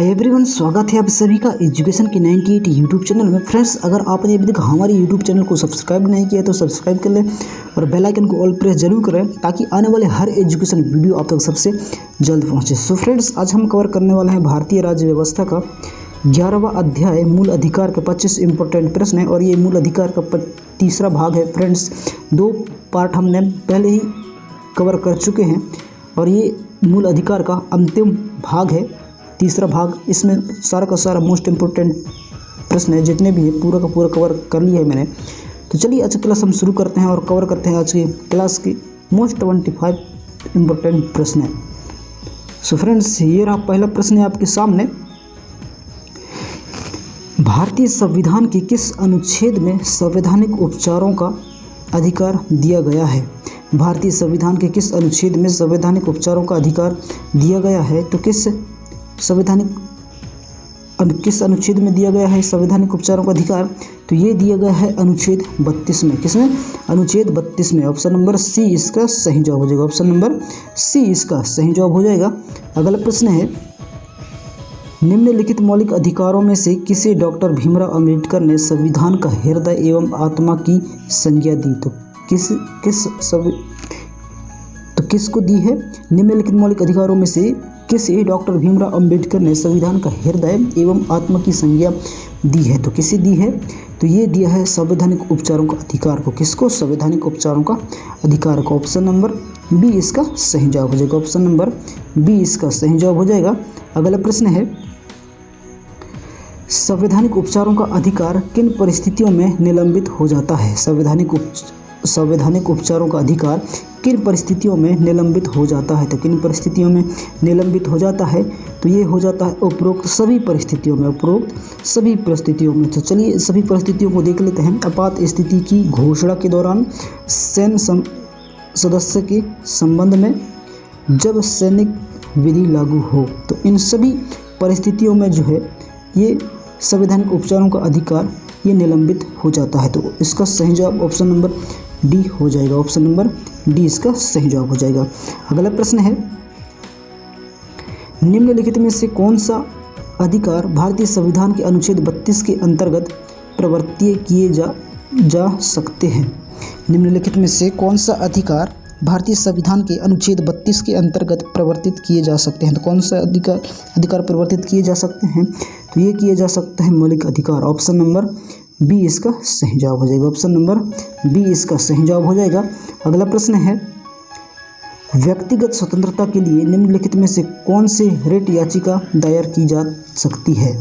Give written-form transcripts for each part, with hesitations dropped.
Hi everyone, स्वागत है आप सभी का एजुकेशन के 98 यूट्यूब चैनल में। फ्रेंड्स, अगर आपने अभी तक हमारे यूट्यूब चैनल को सब्सक्राइब नहीं किया तो सब्सक्राइब कर लें और बेल आइकन को ऑल प्रेस जरूर करें ताकि आने वाले हर एजुकेशन वीडियो आप तक सबसे जल्द पहुंचे। सो फ्रेंड्स, आज हम कवर करने वाले हैं भारतीय राज्य व्यवस्था का 11वां अध्याय मूल अधिकार के 25 इंपॉर्टेंट प्रश्न है और ये मूल अधिकार का तीसरा भाग है। फ्रेंड्स, 2 पार्ट हमने पहले ही कवर कर चुके हैं और ये मूल अधिकार का अंतिम भाग है, तीसरा भाग। इसमें सारा का सारा मोस्ट इम्पोर्टेंट प्रश्न है, जितने भी है पूरा का पूरा कवर कर लिया है मैंने। तो चलिए आज की क्लास हम शुरू करते हैं और कवर करते हैं आज की क्लास की मोस्ट 25 इम्पोर्टेंट प्रश्न है। सो फ्रेंड्स, ये रहा पहला प्रश्न है आपके सामने। भारतीय संविधान के किस अनुच्छेद में संवैधानिक उपचारों का अधिकार दिया गया है? भारतीय संविधान के किस अनुच्छेद में संवैधानिक उपचारों का अधिकार दिया गया है? तो किस अनुच्छेद में दिया गया है संवैधानिक उपचारों का अधिकार? तो ये दिया गया है अनुच्छेद 32 में। किसमें? अनुच्छेद 32 में। ऑप्शन नंबर सी इसका सही जवाब हो जाएगा। ऑप्शन नंबर सी इसका सही जवाब हो जाएगा। अगला प्रश्न है, निम्नलिखित मौलिक अधिकारों में से किसे डॉक्टर भीमराव अंबेडकर ने संविधान का हृदय एवं आत्मा की संज्ञा दी? तो किसको दी है? निम्नलिखित मौलिक अधिकारों में से किसे डॉक्टर भीमराव अंबेडकर ने संविधान का हृदय एवं आत्मा की संज्ञा दी है? तो किसे दी है? तो ये दिया है संवैधानिक उपचारों का अधिकार को। किसको? संवैधानिक उपचारों का अधिकार को। ऑप्शन नंबर बी इसका सही जवाब हो जाएगा। ऑप्शन नंबर बी इसका सही जवाब हो जाएगा। अगला प्रश्न है, संवैधानिक उपचारों का अधिकार किन परिस्थितियों में निलंबित हो जाता है? संवैधानिक उपचारों का अधिकार किन परिस्थितियों में निलंबित हो जाता है? तो किन परिस्थितियों में निलंबित हो जाता है? तो ये हो जाता है उपरोक्त सभी परिस्थितियों में। उपरोक्त सभी परिस्थितियों में। तो चलिए सभी परिस्थितियों को देख लेते हैं। आपात स्थिति की घोषणा के दौरान, सैन्य सदस्य के संबंध में, जब सैनिक विधि लागू हो, तो इन सभी परिस्थितियों में जो है ये संवैधानिक उपचारों का अधिकार ये निलंबित हो जाता है। तो इसका सही जवाब ऑप्शन नंबर डी हो जाएगा। ऑप्शन नंबर डी इसका सही जवाब हो जाएगा। अगला प्रश्न है, निम्नलिखित में से कौन सा अधिकार भारतीय संविधान के अनुच्छेद 32 के अंतर्गत प्रवर्तित किए जा सकते हैं? निम्नलिखित में से कौन सा अधिकार भारतीय संविधान के अनुच्छेद 32 के अंतर्गत प्रवर्तित किए जा सकते हैं? तो कौन सा अधिकार प्रवर्तित किए जा सकते हैं? तो ये किया जा सकता है मौलिक अधिकार। ऑप्शन नंबर बी इसका सही जवाब हो जाएगा। ऑप्शन नंबर बी इसका सही जवाब हो जाएगा। अगला प्रश्न है, व्यक्तिगत स्वतंत्रता के लिए निम्नलिखित में से कौन से रिट याचिका दायर की जा सकती है?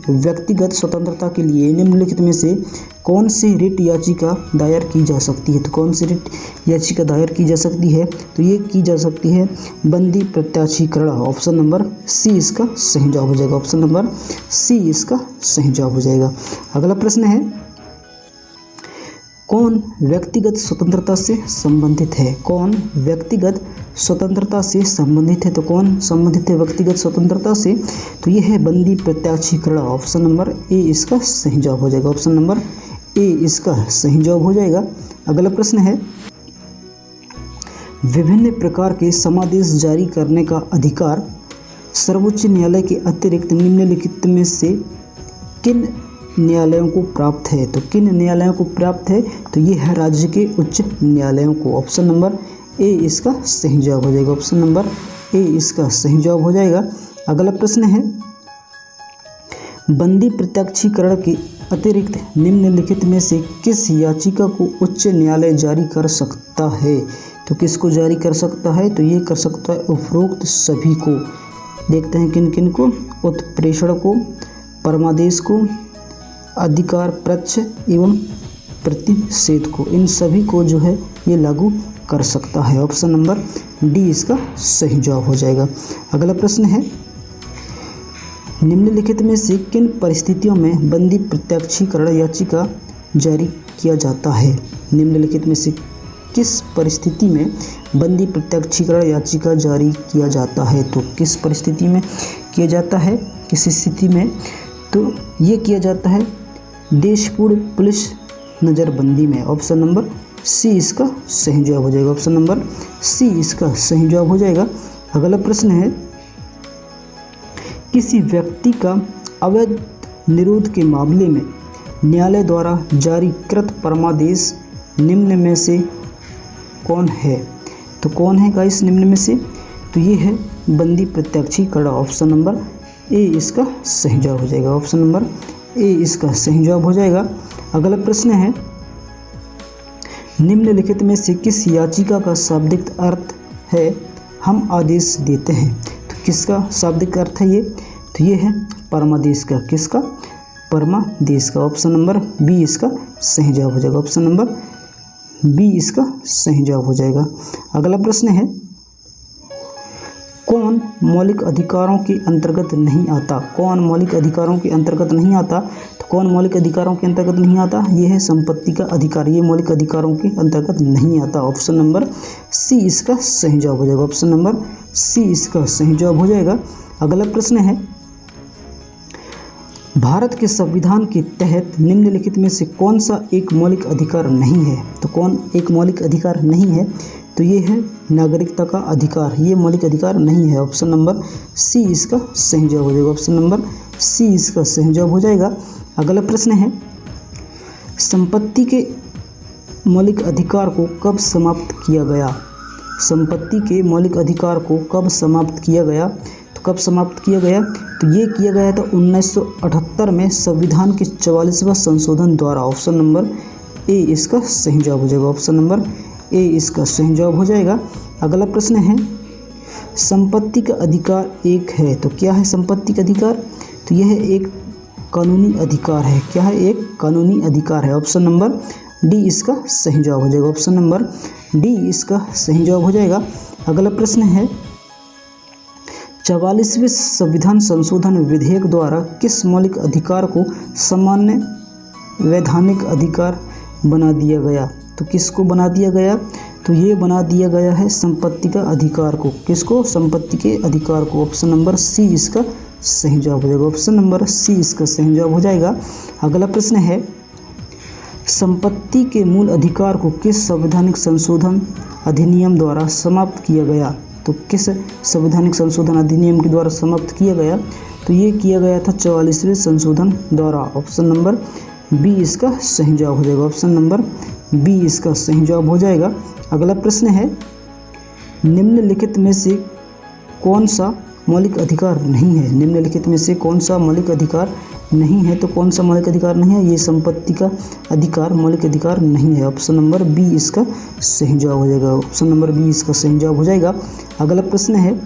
व्यक्तिगत स्वतंत्रता के लिए निम्नलिखित में से कौन सी रिट याचिका दायर की जा सकती है? तो कौन सी रिट याचिका दायर की जा सकती है? तो ये की जा सकती है बंदी प्रत्याशीकरण। ऑप्शन नंबर सी इसका सही जवाब हो जाएगा। ऑप्शन नंबर सी इसका सही जवाब हो जाएगा। अगला प्रश्न है, कौन व्यक्तिगत स्वतंत्रता से संबंधित है? कौन व्यक्तिगत स्वतंत्रता से संबंधित है? तो कौन संबंधित है व्यक्तिगत स्वतंत्रता से? तो ये है बंदी प्रत्याशीकरण। ऑप्शन नंबर ए इसका सही जवाब हो जाएगा। ऑप्शन नंबर ए इसका सही जवाब हो जाएगा। अगला प्रश्न है, विभिन्न प्रकार के समादेश जारी करने का अधिकार सर्वोच्च न्यायालय के अतिरिक्त निम्नलिखित में से किन न्यायालयों को प्राप्त है? तो किन न्यायालयों को प्राप्त है? तो ये है राज्य के उच्च न्यायालयों को। ऑप्शन नंबर ए इसका सही जवाब हो जाएगा। ऑप्शन नंबर ए इसका सही जवाब हो जाएगा। अगला प्रश्न है, बंदी प्रत्याशीकरण के अतिरिक्त निम्नलिखित में से किस याचिका को उच्च न्यायालय जारी कर सकता है? तो किसको जारी कर सकता है? तो ये कर सकता है उपरोक्त सभी को। देखते हैं किन किन को। उत्प्रेषण को, परमादेश को, अधिकार पक्ष एवं प्रतिषेध को, इन सभी को जो है ये लागू कर सकता है। ऑप्शन नंबर डी इसका सही जवाब हो जाएगा। अगला प्रश्न है, निम्नलिखित में से किन परिस्थितियों में बंदी प्रत्याशीकरण याचिका जारी किया जाता है? निम्नलिखित में से किस परिस्थिति में बंदी प्रत्याशीकरण याचिका जारी किया जाता है? तो किस परिस्थिति में किया जाता है? किस स्थिति में? तो ये किया जाता है देशपूर्ण पुलिस नज़रबंदी में। ऑप्शन नंबर सी इसका सही जवाब हो जाएगा। ऑप्शन नंबर सी इसका सही जवाब हो जाएगा। अगला प्रश्न है, किसी व्यक्ति का अवैध निरोध के मामले में न्यायालय द्वारा जारी कृत परमादेश निम्न में से कौन है? तो कौन है गाइस निम्न में से? तो ये है बंदी प्रत्यक्षीकरण। ऑप्शन नंबर ए इसका सही जवाब हो जाएगा। ऑप्शन नंबर ए इसका सही जवाब हो जाएगा। अगला प्रश्न है, निम्नलिखित में से किस याचिका का शाब्दिक अर्थ है हम आदेश देते हैं? तो किसका शाब्दिक अर्थ है ये? तो ये है परमादेश का। किसका? परमादेश का। ऑप्शन नंबर बी इसका सही जवाब हो जाएगा। ऑप्शन नंबर बी इसका सही जवाब हो जाएगा। अगला प्रश्न है, कौन मौलिक अधिकारों के अंतर्गत नहीं आता? कौन मौलिक अधिकारों के अंतर्गत नहीं आता? तो कौन मौलिक अधिकारों के अंतर्गत नहीं आता? ये है संपत्ति का अधिकार। ये मौलिक अधिकारों के अंतर्गत नहीं आता। ऑप्शन नंबर सी इसका सही जवाब हो जाएगा। ऑप्शन नंबर सी इसका सही जवाब हो जाएगा। अगला प्रश्न है, भारत के संविधान के तहत निम्नलिखित में से कौन सा एक मौलिक अधिकार नहीं है? तो कौन एक मौलिक अधिकार नहीं है? तो ये है नागरिकता का अधिकार। ये मौलिक अधिकार नहीं है। ऑप्शन नंबर सी इसका सही जवाब हो जाएगा। ऑप्शन नंबर सी इसका सही जवाब हो जाएगा। अगला प्रश्न है, संपत्ति के मौलिक अधिकार को कब समाप्त किया गया? संपत्ति के मौलिक अधिकार को कब समाप्त किया गया? तो कब समाप्त किया गया? तो ये किया गया था 1978 में संविधान के 44वां संशोधन द्वारा। ऑप्शन नंबर ए इसका सही जवाब हो जाएगा। ऑप्शन नंबर ए इसका सही जवाब हो जाएगा। अगला प्रश्न है, संपत्ति का अधिकार एक है। तो क्या है संपत्ति का अधिकार? तो यह एक कानूनी अधिकार है। क्या है? एक कानूनी अधिकार है। ऑप्शन नंबर डी इसका सही जवाब हो जाएगा। ऑप्शन नंबर डी इसका सही जवाब हो जाएगा। अगला प्रश्न है, 44वें संविधान संशोधन विधेयक द्वारा किस मौलिक अधिकार को सामान्य वैधानिक अधिकार बना दिया गया? तो किसको बना दिया गया? तो ये बना दिया गया है संपत्ति का अधिकार को। किसको? संपत्ति के अधिकार को। ऑप्शन नंबर सी इसका सही जवाब हो जाएगा। ऑप्शन नंबर सी इसका सही जवाब हो जाएगा। अगला प्रश्न है, संपत्ति के मूल अधिकार को किस संवैधानिक संशोधन अधिनियम द्वारा समाप्त किया गया? तो किस संवैधानिक संशोधन अधिनियम के द्वारा समाप्त किया गया? तो ये किया गया था 44वें संशोधन द्वारा। ऑप्शन नंबर बी इसका सही जवाब हो जाएगा। ऑप्शन नंबर बी इसका सही जवाब हो जाएगा। अगला प्रश्न है, निम्नलिखित में से कौन सा मौलिक अधिकार नहीं है? निम्नलिखित में से कौन सा मौलिक अधिकार नहीं है? तो कौन सा मौलिक अधिकार नहीं है? ये संपत्ति का अधिकार मौलिक अधिकार नहीं है। ऑप्शन नंबर बी इसका सही जवाब हो जाएगा। ऑप्शन नंबर बी इसका सही जवाब हो जाएगा। अगला प्रश्न है,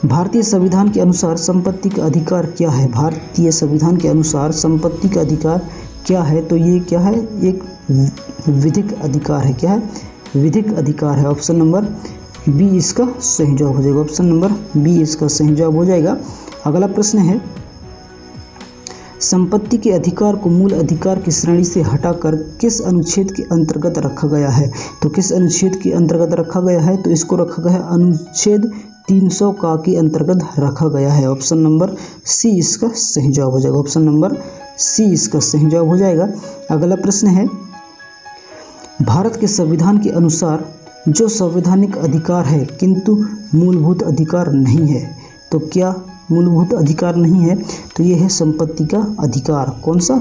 भारतीय संविधान के अनुसार संपत्ति का अधिकार क्या है? भारतीय संविधान के अनुसार संपत्ति का अधिकार क्या है? तो ये क्या है? एक विधिक अधिकार है। क्या है? विधिक अधिकार है। ऑप्शन नंबर बी इसका सही जवाब हो जाएगा। ऑप्शन नंबर बी इसका सही जवाब हो जाएगा। अगला प्रश्न है, संपत्ति के अधिकार को मूल अधिकार की श्रेणी से हटाकर किस अनुच्छेद के अंतर्गत रखा गया है? तो किस अनुच्छेद के अंतर्गत रखा गया है? तो इसको रखा गया है अनुच्छेद 300 का के अंतर्गत रखा गया है। ऑप्शन नंबर सी इसका सही जवाब हो जाएगा। ऑप्शन नंबर सी इसका सही जवाब हो जाएगा। अगला प्रश्न है, भारत के संविधान के अनुसार जो संवैधानिक अधिकार है किंतु मूलभूत अधिकार नहीं है, तो क्या मूलभूत अधिकार नहीं है? तो ये है संपत्ति का अधिकार। कौन सा?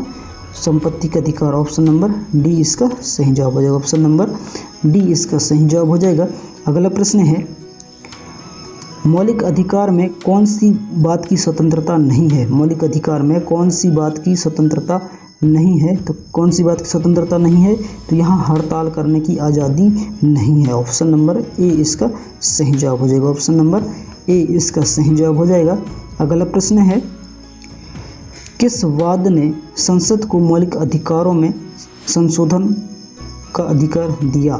संपत्ति का अधिकार। ऑप्शन नंबर डी इसका सही जवाब हो जाएगा। ऑप्शन नंबर डी इसका सही जवाब हो जाएगा। अगला प्रश्न है, मौलिक अधिकार में कौन सी बात की स्वतंत्रता नहीं है? मौलिक अधिकार में कौन सी बात की स्वतंत्रता नहीं है? तो कौन सी बात की स्वतंत्रता नहीं है? तो यहाँ हड़ताल करने की आज़ादी नहीं है। ऑप्शन नंबर ए इसका सही जवाब हो जाएगा। ऑप्शन नंबर ए इसका सही जवाब हो जाएगा। अगला प्रश्न है, किस वाद ने संसद को मौलिक अधिकारों में संशोधन का अधिकार दिया?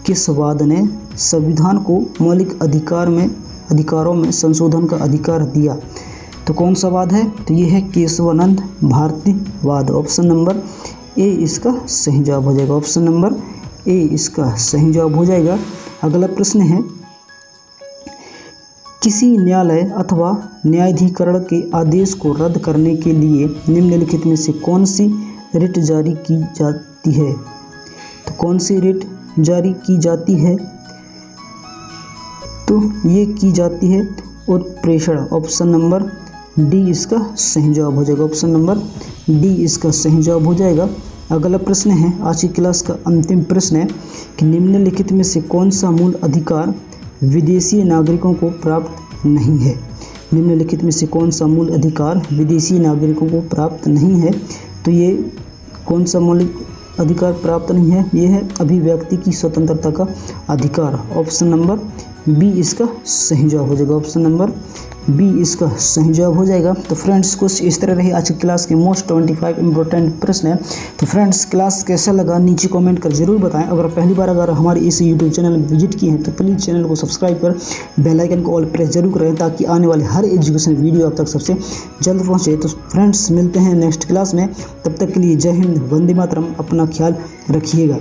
किस वाद ने संविधान को मौलिक अधिकारों में संशोधन का अधिकार दिया? तो कौन सा वाद है? तो ये है केशवानंद भारती वाद। ऑप्शन नंबर ए इसका सही जवाब हो जाएगा। ऑप्शन नंबर ए इसका सही जवाब हो जाएगा। अगला प्रश्न है, किसी न्यायालय अथवा न्यायाधिकरण के आदेश को रद्द करने के लिए निम्नलिखित में से कौन सी रिट जारी की जाती है? तो कौन सी रिट जारी की जाती है? तो ये की जाती है उत्प्रेषण। ऑप्शन नंबर डी इसका सही जवाब हो जाएगा। ऑप्शन नंबर डी इसका सही जवाब हो जाएगा। अगला प्रश्न है, आज की क्लास का अंतिम प्रश्न है कि निम्नलिखित में से कौन सा मूल अधिकार विदेशी नागरिकों को प्राप्त नहीं है। निम्नलिखित में से कौन सा मूल अधिकार विदेशी नागरिकों को प्राप्त नहीं है। तो ये कौन सा मौलिक अधिकार प्राप्त नहीं है, ये है अभिव्यक्ति की स्वतंत्रता का अधिकार। ऑप्शन नंबर बी इसका सही जवाब हो जाएगा। ऑप्शन नंबर बी इसका सही जवाब हो जाएगा। तो फ्रेंड्स कुछ इस तरह रही आज की क्लास के मोस्ट 25 इंपॉर्टेंट प्रश्न है। तो फ्रेंड्स क्लास कैसा लगा नीचे कमेंट कर जरूर बताएं। अगर पहली बार अगर हमारे इस यूट्यूब चैनल में विजिट किए हैं तो प्लीज़ चैनल को सब्सक्राइब कर बेल आइकन को ऑल प्रेस जरूर करें ताकि आने वाले हर एजुकेशन वीडियो आप तक सबसे जल्द पहुँचे। तो फ्रेंड्स मिलते हैं नेक्स्ट क्लास में, तब तक के लिए जय हिंद, वंदे मातरम, अपना ख्याल रखिएगा।